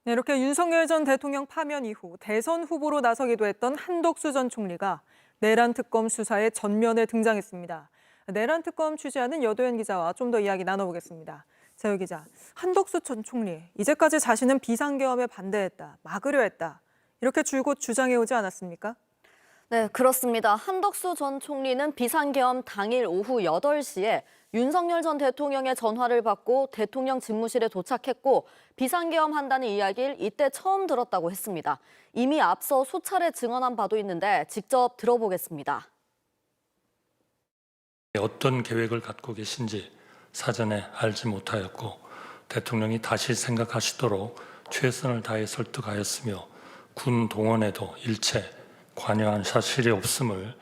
네, 이렇게 윤석열 전 대통령 파면 이후 대선 후보로 나서기도 했던 한덕수 전 총리가 내란 특검 수사에 전면에 등장했습니다. 내란 특검 취재하는 여도현 기자와 좀 더 이야기 나눠보겠습니다. 자, 여 기자, 한덕수 전 총리, 이제까지 자신은 비상계엄에 반대했다, 막으려 했다, 이렇게 줄곧 주장해오지 않았습니까? 네, 그렇습니다. 한덕수 전 총리는 비상계엄 당일 오후 8시에 윤석열 전 대통령의 전화를 받고 대통령 집무실에 도착했고 비상계엄 한다는 이야기를 이때 처음 들었다고 했습니다. 이미 앞서 수차례 증언한 바도 있는데 직접 들어보겠습니다. 어떤 계획을 갖고 계신지 사전에 알지 못하였고 대통령이 다시 생각하시도록 최선을 다해 설득하였으며 군 동원에도 일체 관여한 사실이 없음을.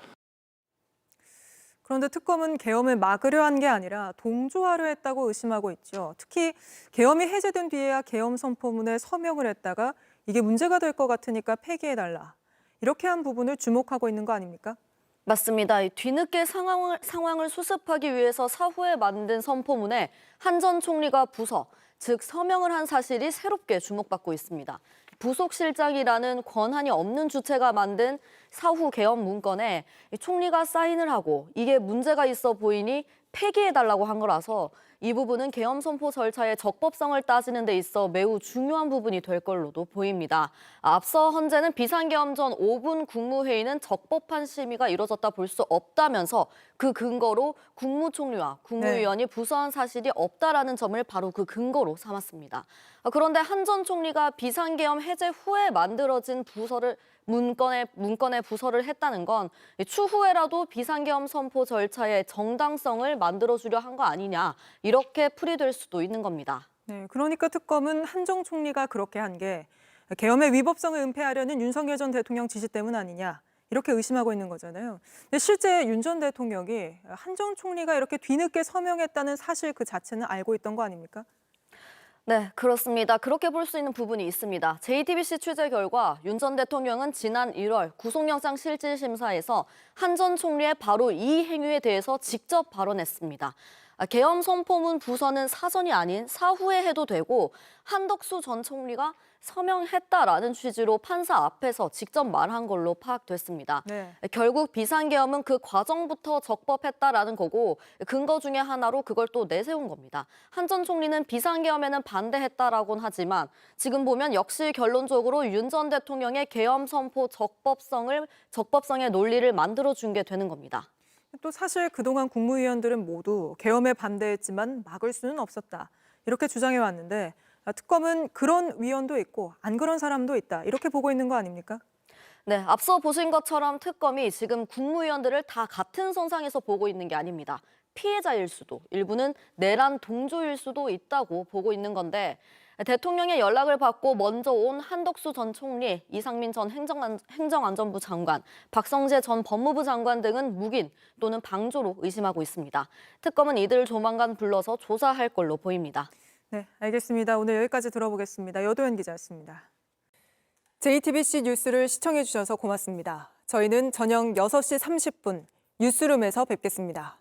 그런데 특검은 계엄을 막으려 한 게 아니라 동조하려 했다고 의심하고 있죠. 특히 계엄이 해제된 뒤에야 계엄 선포문에 서명을 했다가 이게 문제가 될 것 같으니까 폐기해달라, 이렇게 한 부분을 주목하고 있는 거 아닙니까? 맞습니다. 뒤늦게 상황을 수습하기 위해서 사후에 만든 선포문에 한 전 총리가 부서, 즉 서명을 한 사실이 새롭게 주목받고 있습니다. 부속실장이라는 권한이 없는 주체가 만든 사후 개헌 문건에 총리가 사인을 하고 이게 문제가 있어 보이니 폐기해달라고 한 거라서 이 부분은 계엄 선포 절차의 적법성을 따지는 데 있어 매우 중요한 부분이 될 걸로도 보입니다. 앞서 헌재는 비상계엄 전 5분 국무회의는 적법한 심의가 이뤄졌다 볼 수 없다면서 그 근거로 국무총리와 국무위원이 부서한 사실이 없다라는 점을 바로 그 근거로 삼았습니다. 그런데 한 전 총리가 비상계엄 해제 후에 만들어진 문건에 부서를 했다는 건 추후에라도 비상계엄 선포 절차의 정당성을 만들어주려 한 거 아니냐, 이렇게 풀이될 수도 있는 겁니다. 네, 그러니까 특검은 한정 총리가 그렇게 한 게 계엄의 위법성을 은폐하려는 윤석열 전 대통령 지시 때문 아니냐, 이렇게 의심하고 있는 거잖아요. 근데 실제 윤 전 대통령이 한정 총리가 이렇게 뒤늦게 서명했다는 사실 그 자체는 알고 있던 거 아닙니까? 네, 그렇습니다. 그렇게 볼 수 있는 부분이 있습니다. JTBC 취재 결과 윤 전 대통령은 지난 1월 구속영장 실질심사에서 한 전 총리의 바로 이 행위에 대해서 직접 발언했습니다. 계엄 선포문 부서는 사전이 아닌 사후에 해도 되고 한덕수 전 총리가 서명했다라는 취지로 판사 앞에서 직접 말한 걸로 파악됐습니다. 네. 결국 비상계엄은 그 과정부터 적법했다라는 거고 근거 중에 하나로 그걸 또 내세운 겁니다. 한 전 총리는 비상계엄에는 반대했다라고는 하지만 지금 보면 역시 결론적으로 윤 전 대통령의 계엄 선포 적법성의 논리를 만들어준 게 되는 겁니다. 또 사실 그동안 국무위원들은 모두 계엄에 반대했지만 막을 수는 없었다, 이렇게 주장해 왔는데 특검은 그런 위원도 있고 안 그런 사람도 있다, 이렇게 보고 있는 거 아닙니까? 네, 앞서 보신 것처럼 특검이 지금 국무위원들을 다 같은 선상에서 보고 있는 게 아닙니다. 피해자일 수도, 일부는 내란 동조일 수도 있다고 보고 있는 건데 대통령의 연락을 받고 먼저 온 한덕수 전 총리, 이상민 전 행정안전부 장관, 박성재 전 법무부 장관 등은 묵인 또는 방조로 의심하고 있습니다. 특검은 이들을 조만간 불러서 조사할 걸로 보입니다. 네, 알겠습니다. 오늘 여기까지 들어보겠습니다. 여도현 기자였습니다. JTBC 뉴스를 시청해 주셔서 고맙습니다. 저희는 저녁 6시 30분 뉴스룸에서 뵙겠습니다.